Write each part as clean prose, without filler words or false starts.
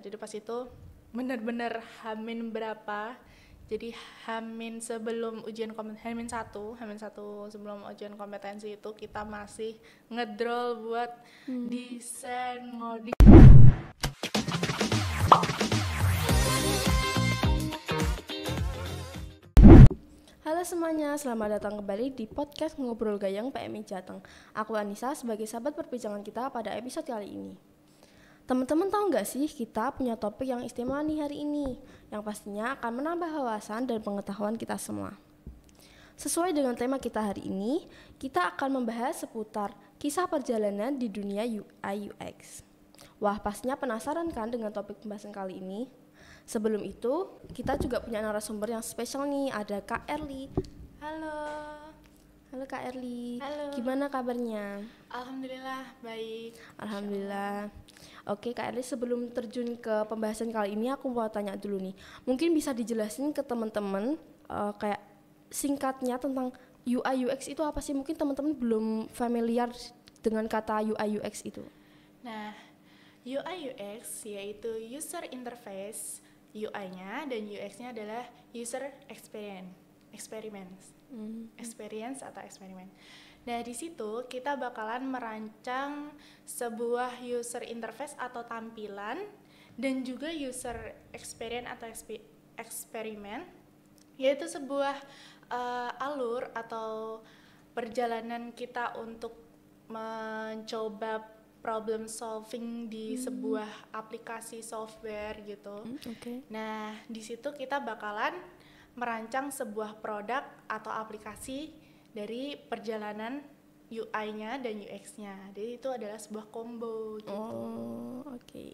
Jadi pas itu bener-bener Hamin berapa, jadi Hamin sebelum ujian Hamin satu sebelum ujian kompetensi itu kita masih ngedrol buat desain ngoding. Halo semuanya, selamat datang kembali di podcast Ngobrol Gayeng PMI Jateng. Aku Anissa sebagai sahabat perbincangan kita pada episode kali ini. Teman-teman tahu nggak sih kita punya topik yang istimewa nih hari ini, yang pastinya akan menambah wawasan dan pengetahuan kita semua. Sesuai dengan tema kita hari ini, kita akan membahas seputar kisah perjalanan di dunia UI UX. Wah, pastinya penasaran kan dengan topik pembahasan kali ini? Sebelum itu, kita juga punya narasumber yang spesial nih, ada Kak Erli. Halo. Halo Kak Erli. Halo. Gimana kabarnya? Alhamdulillah baik. Alhamdulillah. Oke Kak Erli, sebelum terjun ke pembahasan kali ini aku mau tanya dulu nih. Mungkin bisa dijelasin ke teman-teman kayak singkatnya tentang UI UX itu apa sih? Mungkin teman-teman belum familiar dengan kata UI UX itu. Nah, UI UX yaitu user interface, UI-nya dan UX-nya adalah user experience atau eksperimen. Nah, di situ kita bakalan merancang sebuah user interface atau tampilan dan juga user experience atau eksperimen, yaitu sebuah alur atau perjalanan kita untuk mencoba problem solving di sebuah aplikasi software gitu. Okay. Nah, di situ kita bakalan merancang sebuah produk atau aplikasi dari perjalanan UI-nya dan UX-nya. Jadi itu adalah sebuah combo gitu. Oh, oke.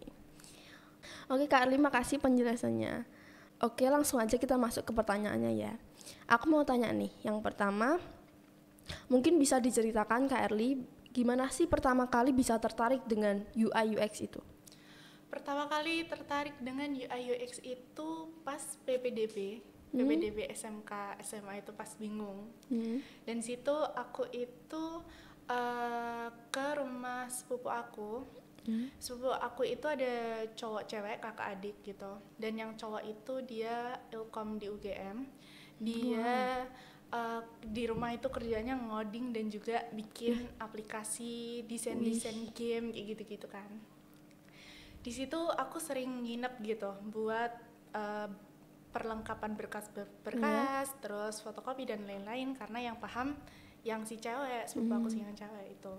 Oke Kak Erli, makasih penjelasannya. Oke, langsung aja kita masuk ke pertanyaannya ya. Aku mau tanya nih, yang pertama, mungkin bisa diceritakan Kak Erli, gimana sih pertama kali bisa tertarik dengan UI UX itu? Pertama kali tertarik dengan UI UX itu pas PPDB SMK SMA itu pas bingung. Dan situ aku itu ke rumah sepupu aku. Sepupu aku itu ada cowok cewek kakak adik gitu. Dan yang cowok itu dia Ilkom di UGM. Dia di rumah itu kerjanya ngoding dan juga bikin aplikasi, desain game kayak gitu-gitu kan. Di situ aku sering nginep gitu buat perlengkapan berkas, terus fotokopi dan lain-lain, karena yang paham yang si cewek, sepupu aku sih yang cewek itu.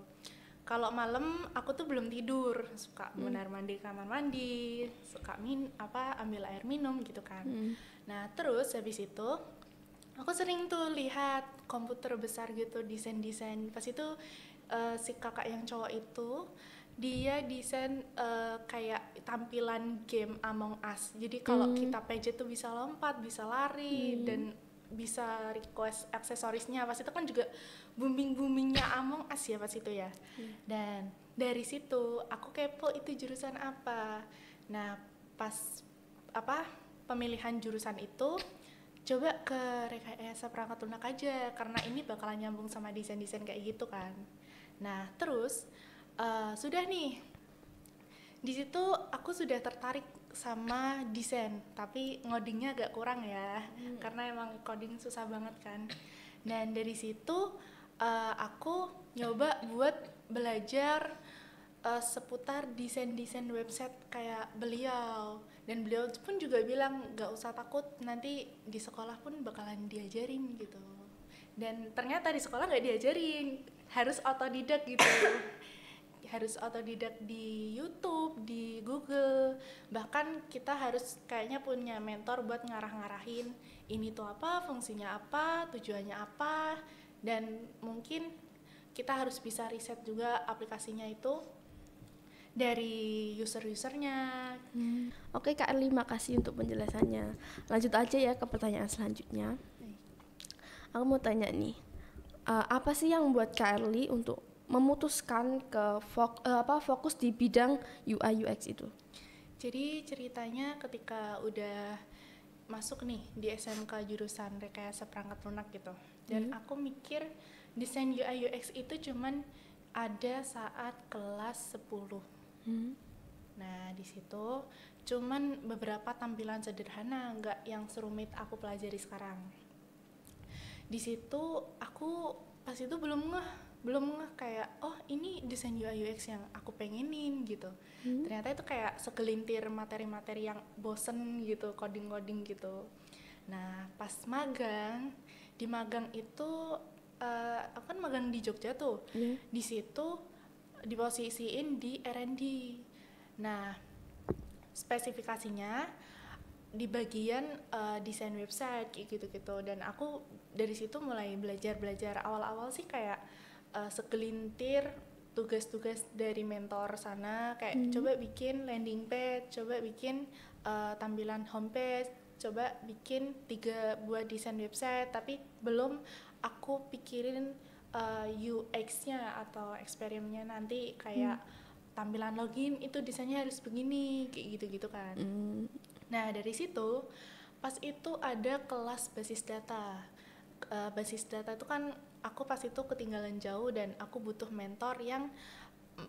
Kalau malam aku tuh belum tidur, suka benar mandi kamar mandi, suka ambil air minum gitu kan. Nah terus habis itu aku sering tuh lihat komputer besar gitu, desain. Pas itu si kakak yang cowok itu dia desain kayak tampilan game Among Us. Jadi kalau kita PJ tuh bisa lompat, bisa lari, dan bisa request aksesorisnya. Pas itu kan juga boomingnya Among Us ya pas itu ya. Dan dari situ aku kepo itu jurusan apa. Nah pas pemilihan jurusan itu coba ke rekayasa perangkat lunak aja, karena ini bakalan nyambung sama desain kayak gitu kan. Nah terus sudah nih di situ aku sudah tertarik sama desain, tapi ngodingnya agak kurang ya, karena emang coding susah banget kan. Dan dari situ aku nyoba buat belajar seputar desain website kayak beliau. Dan beliau pun juga bilang gak usah takut, nanti di sekolah pun bakalan diajarin gitu. Dan ternyata di sekolah gak diajarin, harus otodidak gitu. Harus otodidak di YouTube, di Google. Bahkan kita harus kayaknya punya mentor buat ngarah-ngarahin ini tuh apa, fungsinya apa, tujuannya apa. Dan mungkin kita harus bisa riset juga aplikasinya itu dari user-usernya. Oke Kak Erli, makasih untuk penjelasannya. Lanjut aja ya ke pertanyaan selanjutnya. Aku mau tanya nih, apa sih yang buat Kak Erli untuk memutuskan ke fokus di bidang UI UX itu? Jadi ceritanya ketika udah masuk nih di SMK jurusan rekayasa perangkat lunak gitu, dan aku mikir desain UI UX itu cuman ada saat kelas 10. Nah di situ cuman beberapa tampilan sederhana, nggak yang serumit aku pelajari sekarang. Di situ aku pas itu belum ngeh kayak oh ini desain UI UX yang aku pengenin gitu. Ternyata itu kayak segelintir materi-materi yang bosen gitu, coding gitu. Nah pas di magang itu aku kan magang di Jogja tuh. Di situ diposisiin di R&D. Nah spesifikasinya di bagian desain website kayak gitu. Dan aku dari situ mulai belajar awal-awal sih kayak segelintir tugas-tugas dari mentor sana, kayak coba bikin landing page, coba bikin tampilan homepage, coba bikin 3 buah desain website, tapi belum aku pikirin UX-nya atau eksperimennya nanti kayak tampilan login itu desainnya harus begini kayak gitu kan. Nah dari situ pas itu ada kelas basis data. Basis data itu kan aku pas itu ketinggalan jauh dan aku butuh mentor yang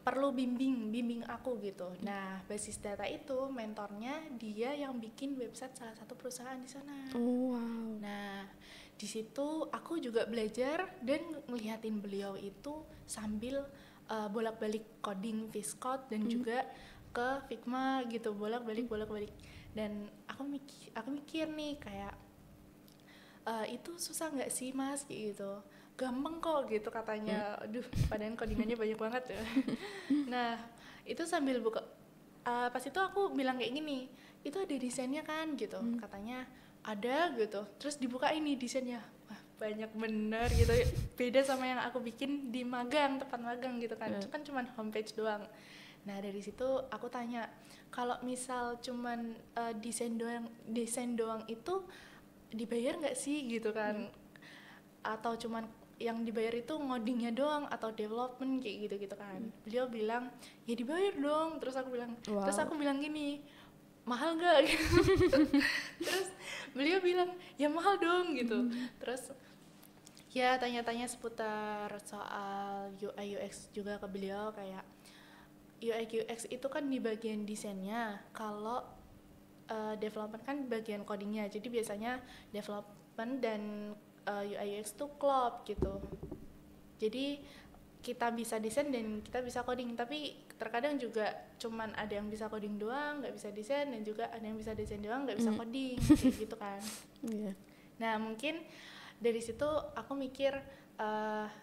perlu bimbing aku gitu. Nah basis data itu mentornya dia yang bikin website salah satu perusahaan di sana. Wow. Nah di situ aku juga belajar dan ngeliatin beliau itu sambil bolak-balik coding VS Code dan juga ke Figma gitu, bolak-balik. Dan aku mikir nih kayak itu susah nggak sih mas gitu, gampang kok gitu katanya. Aduh padahal codingannya banyak banget ya. Nah itu sambil buka pas itu aku bilang kayak gini, itu ada desainnya kan gitu, katanya ada gitu, terus dibuka ini desainnya, wah banyak bener gitu, beda sama yang aku bikin di tempat magang gitu kan. Kan cuman homepage doang. Nah dari situ aku tanya, kalau misal cuman desain doang itu dibayar nggak sih gitu kan, atau cuman yang dibayar itu ngodingnya doang atau development kayak gitu kan. Beliau bilang ya dibayar dong. Terus aku bilang gini, mahal nggak gitu. Terus beliau bilang ya mahal dong gitu. Terus ya tanya-tanya seputar soal UI UX juga ke beliau, kayak UI UX itu kan di bagian desainnya, kalau development kan bagian codingnya. Jadi biasanya development dan UI UX tuh klop gitu. Jadi kita bisa desain dan kita bisa coding, tapi terkadang juga cuman ada yang bisa coding doang nggak bisa desain, dan juga ada yang bisa desain doang nggak bisa coding kayak gitu kan. Nah mungkin dari situ aku mikir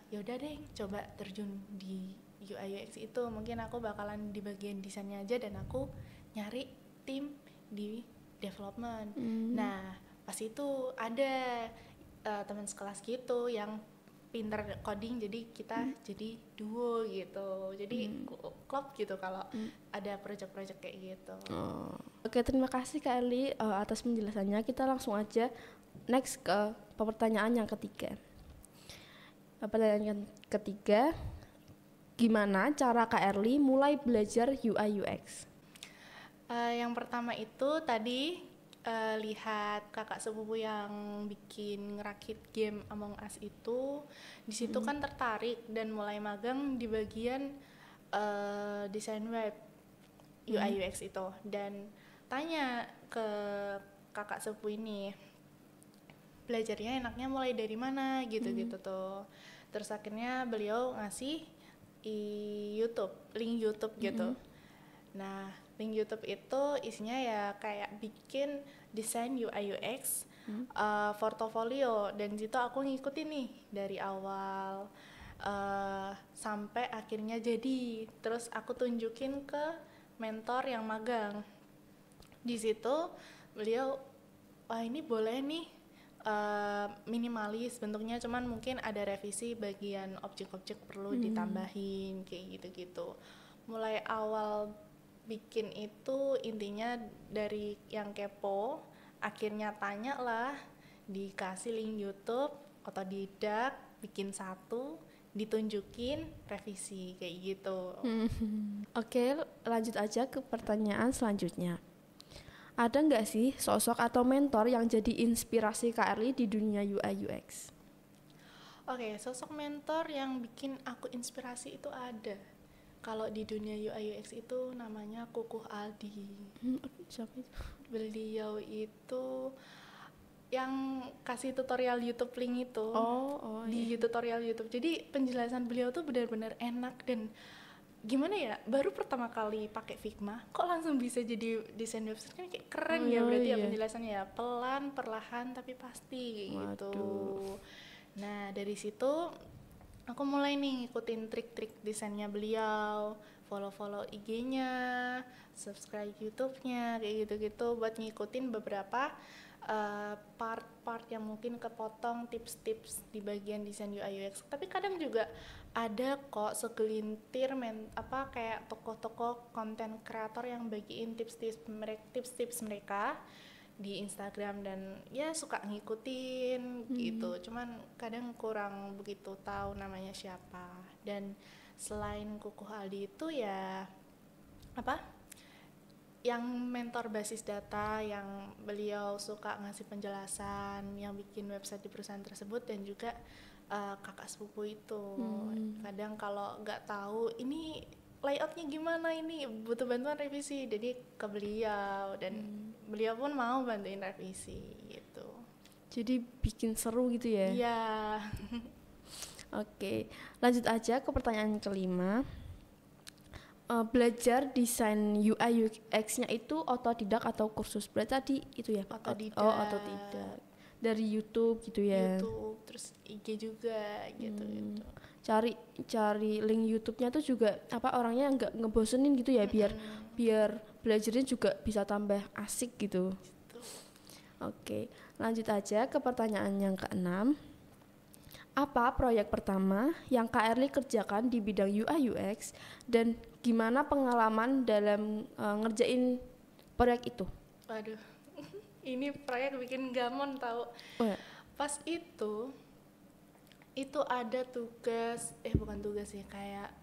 ya udah deh coba terjun di UI UX itu, mungkin aku bakalan di bagian desainnya aja dan aku nyari tim di development. Nah pas itu ada teman sekelas gitu yang pinter coding, jadi kita jadi duo gitu, jadi klop gitu kalau ada project-project kayak gitu. Oke, terima kasih Kak Erli atas penjelasannya. Kita langsung aja next ke pertanyaan yang ketiga. Pertanyaan yang ketiga, gimana cara Kak Erli mulai belajar UI UX? Yang pertama itu tadi lihat kakak sepupu yang bikin ngerakit game Among Us itu, di situ kan tertarik dan mulai magang di bagian desain web UI UX itu, dan tanya ke kakak sepupu ini belajarnya enaknya mulai dari mana gitu tuh. Terus akhirnya beliau ngasih link YouTube gitu. Nah link YouTube itu isinya ya kayak bikin desain UI UX portofolio, dan situ aku ngikutin nih dari awal sampai akhirnya jadi. Terus aku tunjukin ke mentor yang magang. Di situ beliau, wah ini boleh nih minimalis bentuknya, cuman mungkin ada revisi bagian objek-objek perlu ditambahin kayak gitu. Mulai awal bikin itu intinya dari yang kepo, akhirnya tanya lah, dikasih link YouTube, otodidak, bikin satu, ditunjukin, revisi kayak gitu. Oke, lanjut aja ke pertanyaan selanjutnya. Ada nggak sih sosok atau mentor yang jadi inspirasi Kak Erli di dunia UI UX? Oke, sosok mentor yang bikin aku inspirasi itu ada. Kalau di dunia UI UX itu namanya Kukuh Aldi. Siapa itu? Beliau itu yang kasih tutorial YouTube link itu di tutorial YouTube. Jadi penjelasan beliau tuh benar-benar enak dan gimana ya, baru pertama kali pakai Figma kok langsung bisa jadi desain website, kan kayak keren ya berarti ya penjelasannya ya, pelan perlahan tapi pasti gitu. Nah dari situ aku mulai nih ngikutin trik-trik desainnya beliau, follow IG-nya, subscribe YouTube-nya kayak gitu-gitu buat ngikutin beberapa part-part yang mungkin kepotong tips-tips di bagian desain UI UX. Tapi kadang juga ada kok segelintir kayak tokoh-tokoh konten kreator yang bagiin tips-tips mereka di Instagram dan ya suka ngikutin gitu. Cuman kadang kurang begitu tahu namanya siapa. Dan selain Kukuh Aldi itu ya yang mentor basis data, yang beliau suka ngasih penjelasan, yang bikin website di perusahaan tersebut, dan juga kakak sepupu itu. Kadang kalau nggak tahu ini layoutnya gimana, ini butuh bantuan revisi, jadi ke beliau dan beliau pun mau bantuin revisi gitu. Jadi bikin seru gitu ya? Iya. Oke, lanjut aja ke pertanyaan kelima. Belajar desain UI UX-nya itu otodidak atau kursus? Berarti tadi itu ya? Otodidak. Otodidak. Dari YouTube gitu ya? YouTube, terus IG juga gitu. Cari link YouTube-nya tuh juga orangnya nggak ngebosenin gitu ya, biar belajarnya juga bisa tambah asik gitu. Oke, lanjut aja ke pertanyaan yang keenam. Apa proyek pertama yang Kak Erli kerjakan di bidang UI UX dan gimana pengalaman dalam ngerjain proyek itu? Waduh, ini proyek bikin gamon tau. Pas itu ada tugas, bukan tugas sih, kayak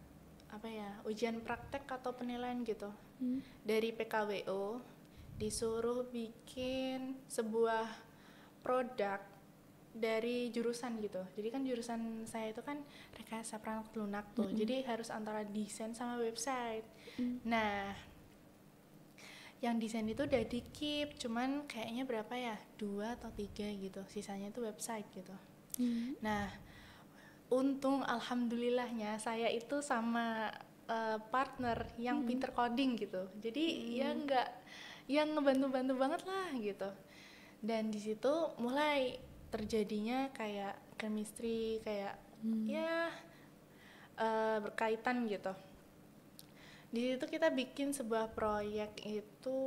ujian praktek atau penilaian gitu. Dari PKWO disuruh bikin sebuah produk dari jurusan gitu. Jadi kan jurusan saya itu kan rekayasa perangkat lunak tuh. Jadi harus antara desain sama website. Nah, yang desain itu udah di-keep, cuman kayaknya berapa ya? 2 atau 3 gitu. Sisanya itu website gitu. Nah, untung alhamdulillahnya saya itu sama partner yang pinter coding gitu. Jadi ya yang ngebantu-bantu banget lah gitu. Dan di situ mulai terjadinya kayak chemistry, kayak berkaitan gitu. Di situ kita bikin sebuah proyek itu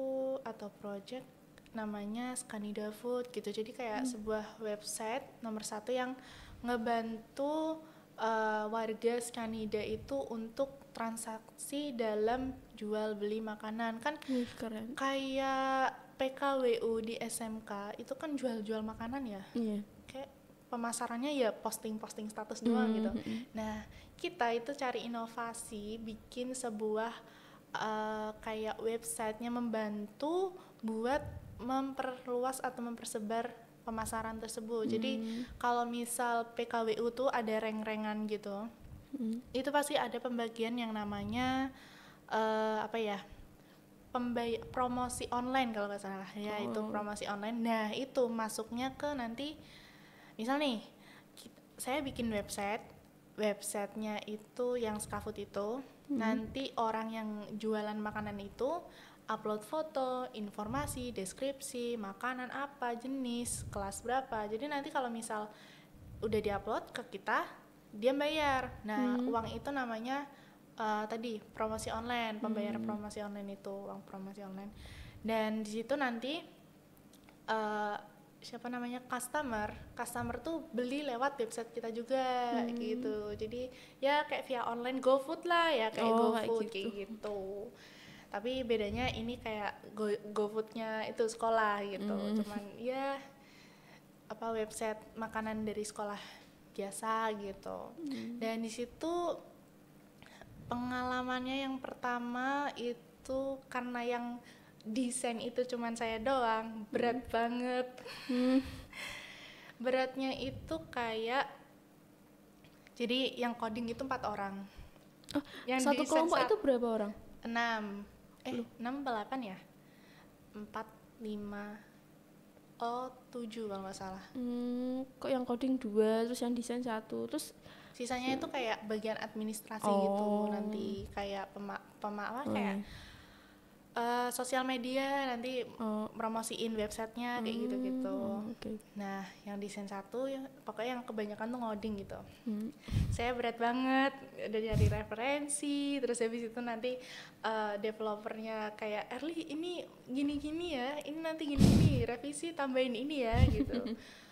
atau project namanya Scanida Food gitu. Jadi kayak sebuah website nomor 1 yang ngebantu warga Scanida itu untuk transaksi dalam jual beli makanan. Kan keren. Kayak PKWU di SMK itu kan jual-jual makanan ya. Kayak pemasarannya ya posting-posting status doang gitu. Nah, kita itu cari inovasi, bikin sebuah kayak websitenya membantu buat memperluas atau mempersebar pemasaran tersebut. Jadi kalau misal PKWU tuh ada rank-rankan gitu, itu pasti ada pembagian yang namanya promosi online kalau nggak salah ya. Itu promosi online. Nah itu masuknya ke nanti misal nih saya bikin websitenya itu yang Skafood itu, nanti orang yang jualan makanan itu upload foto, informasi, deskripsi, makanan apa, jenis, kelas berapa. Jadi nanti kalau misal udah diupload ke kita, dia bayar. Nah uang itu namanya tadi promosi online, pembayaran promosi online itu, uang promosi online. Dan di situ nanti customer tuh beli lewat website kita juga gitu. Jadi ya kayak via online GoFood lah ya, kayak GoFood kayak gitu. Tapi bedanya ini kayak GoFoodnya itu sekolah gitu. Cuman ya website makanan dari sekolah biasa gitu. Dan di situ pengalamannya yang pertama itu karena yang desain itu cuman saya doang, berat banget. Beratnya itu kayak, jadi yang coding itu 4 orang. Yang Satu di kelompok Sensa itu berapa orang? 6 6 apa 8 ya? 4 5 7 kalau nggak salah. Kok yang coding 2, terus yang desain 1, terus Sisanya itu kayak bagian administrasi gitu, nanti kayak kayak sosial media, nanti promosiin websitenya kayak gitu-gitu. Okay. Nah, yang desain 1 pokoknya yang kebanyakan tuh ngoding gitu. Saya berat banget, udah nyari referensi, terus habis itu nanti developernya kayak Erli ini gini-gini ya, ini nanti gini-gini, revisi tambahin ini ya gitu.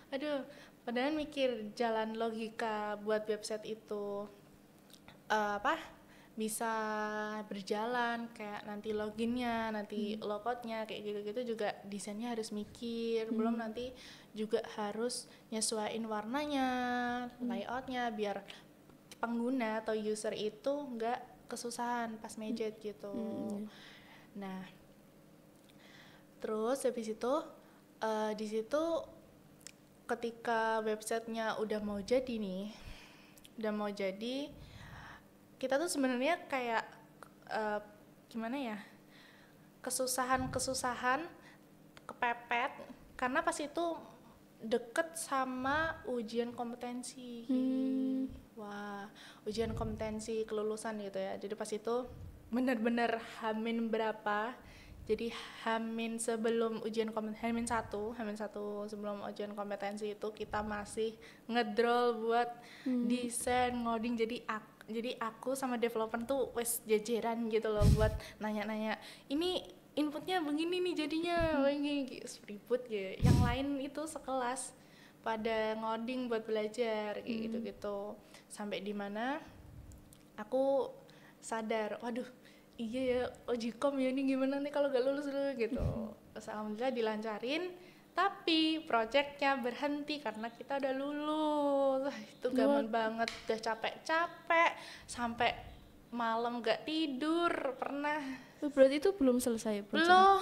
Aduh, padahal mikir jalan logika buat website itu bisa berjalan, kayak nanti loginnya, nanti logoutnya kayak gitu-gitu juga desainnya harus mikir. Belum nanti juga harus nyesuaiin warnanya, layoutnya biar pengguna atau user itu nggak kesusahan pas medit gitu. Nah, terus habis itu di situ ketika websitenya udah mau jadi, kita tuh sebenarnya kayak gimana ya, kesusahan kepepet karena pas itu deket sama ujian kompetensi. Wah, ujian kompetensi kelulusan gitu ya. Jadi pas itu benar-benar hamin berapa, jadi hamin sebelum ujian hamin satu sebelum ujian kompetensi itu kita masih ngedrol buat desain ngoding. Jadi aku sama developer tuh wes jajaran gitu loh buat nanya-nanya, ini inputnya begini nih jadinya begini, ribut gitu. Yang lain itu sekelas pada ngoding buat belajar kayak gitu-gitu. Sampai di mana aku sadar, waduh iya ya Ojicom ya, ini gimana nih kalau gak lulus dulu gitu. Alhamdulillah dilancarin, tapi projectnya berhenti karena kita udah lulus. Itu gaman banget, udah capek-capek sampai malam gak tidur pernah. Berarti itu belum selesai project? Belum.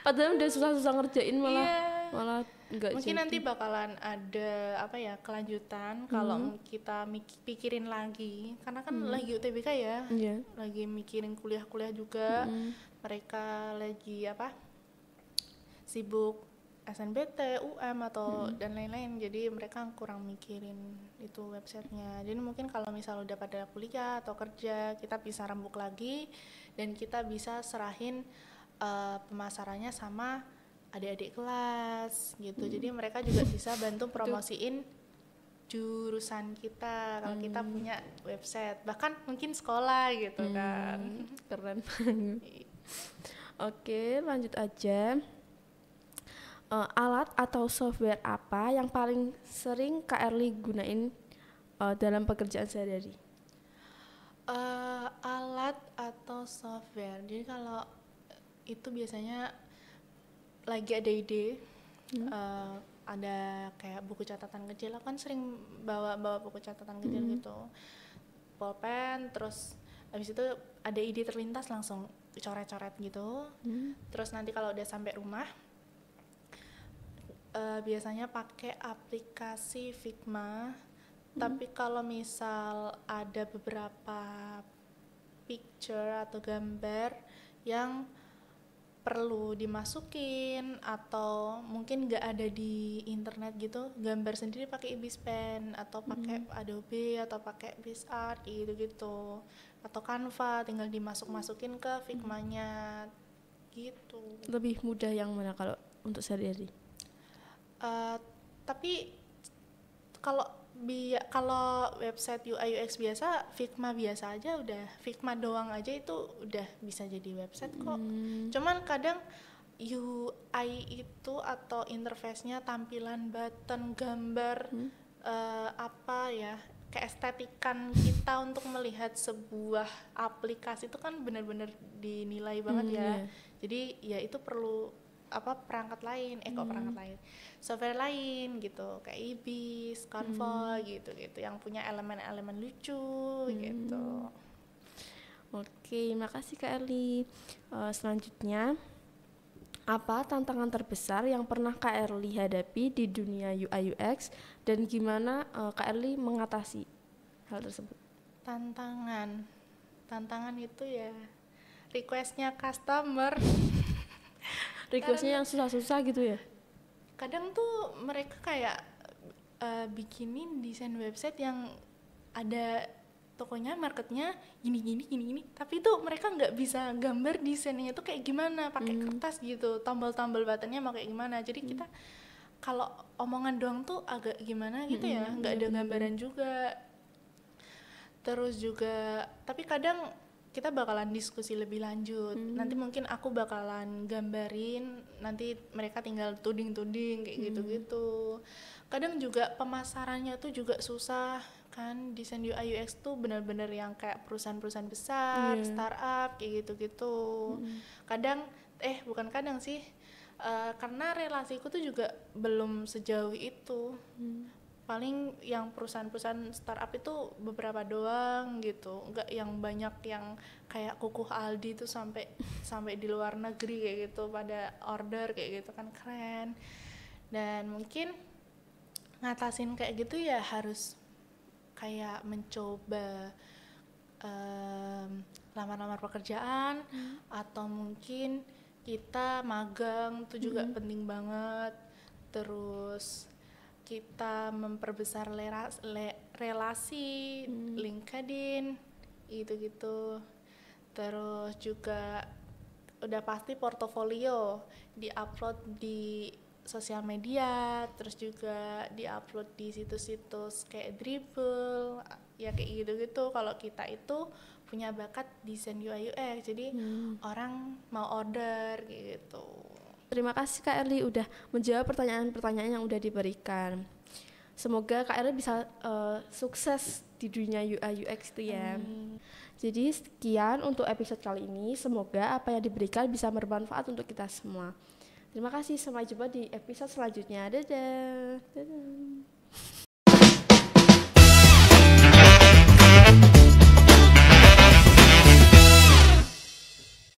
Padahal udah susah-susah ngerjain malah nggak mungkin jadi. Nanti bakalan ada kelanjutan kalau kita pikirin lagi, karena kan lagi UTBK ya, lagi mikirin kuliah juga. Mereka lagi sibuk SNBT, UM atau dan lain-lain, jadi mereka kurang mikirin itu websitenya. Jadi mungkin kalau misal udah pada kuliah atau kerja, kita bisa rembuk lagi dan kita bisa serahin pemasarannya sama adik-adik kelas gitu. Jadi mereka juga bisa bantu promosiin jurusan kita kalau kita punya website, bahkan mungkin sekolah gitu kan. Keren banget. Oke, lanjut aja. Alat atau software apa yang paling sering Kak Erli gunain dalam pekerjaan sehari-hari? Alat atau software, jadi kalau itu biasanya lagi ada ide, ada kayak buku catatan kecil. Aku kan sering bawa buku catatan kecil gitu, pulpen, terus habis itu ada ide terlintas langsung coret-coret gitu. Terus nanti kalau udah sampai rumah biasanya pakai aplikasi Figma. Tapi kalau misal ada beberapa picture atau gambar yang perlu dimasukin atau mungkin nggak ada di internet gitu, gambar sendiri pakai Ibispen atau pakai Adobe atau pakai BizArt gitu, atau Canva, tinggal dimasuk-masukin ke Figma-nya gitu. Lebih mudah yang mana kalau untuk sehari-hari? Tapi kalau website UI UX biasa, Figma biasa aja udah, Figma doang aja itu udah bisa jadi website kok. Cuman kadang UI itu atau interface-nya, tampilan button, gambar, keestetikan kita untuk melihat sebuah aplikasi itu kan benar-benar dinilai banget ya. Jadi ya itu perlu perangkat lain, software lain gitu, kayak Ibis, Canva gitu, yang punya elemen-elemen lucu gitu. Oke, makasih Kak Erli. Selanjutnya, apa tantangan terbesar yang pernah Kak Erli hadapi di dunia UI UX dan gimana Kak Erli mengatasi hal tersebut? Tantangan itu ya requestnya customer. Requestnya yang susah-susah gitu ya? Kadang tuh mereka kayak bikinin desain website yang ada tokonya, marketnya gini, tapi tuh mereka nggak bisa gambar desainnya tuh kayak gimana, pakai kertas gitu, tombol-tombol buttonnya mau kayak gimana. Jadi kita kalau omongan doang tuh agak gimana gitu ya, nggak ada gambaran juga. Terus juga, tapi kadang kita bakalan diskusi lebih lanjut. Nanti mungkin aku bakalan gambarin, nanti mereka tinggal tuding-tuding kayak gitu-gitu. Kadang juga pemasarannya tuh juga susah kan, desain UI UX tuh benar-benar yang kayak perusahaan-perusahaan besar, startup kayak gitu-gitu. Kadang bukan kadang sih, karena relasiku tuh juga belum sejauh itu. Paling yang perusahaan-perusahaan startup itu beberapa doang gitu, nggak yang banyak yang kayak Kukuh Aldi tuh sampai di luar negeri kayak gitu pada order kayak gitu kan, keren. Dan mungkin ngatasin kayak gitu ya harus kayak mencoba lamar-lamar pekerjaan, atau mungkin kita magang tuh juga penting banget. Terus kita memperbesar relasi, LinkedIn gitu-gitu. Terus juga udah pasti portofolio di-upload di sosial media, terus juga di-upload di situs-situs kayak Dribbble ya kayak gitu-gitu. Kalau kita itu punya bakat desain UI UX, jadi orang mau order gitu. Terima kasih Kak Erli udah menjawab pertanyaan-pertanyaan yang udah diberikan. Semoga Kak Erli bisa sukses di dunia UI UX itu ya. Jadi sekian untuk episode kali ini. Semoga apa yang diberikan bisa bermanfaat untuk kita semua. Terima kasih, sampai jumpa di episode selanjutnya. Dadah.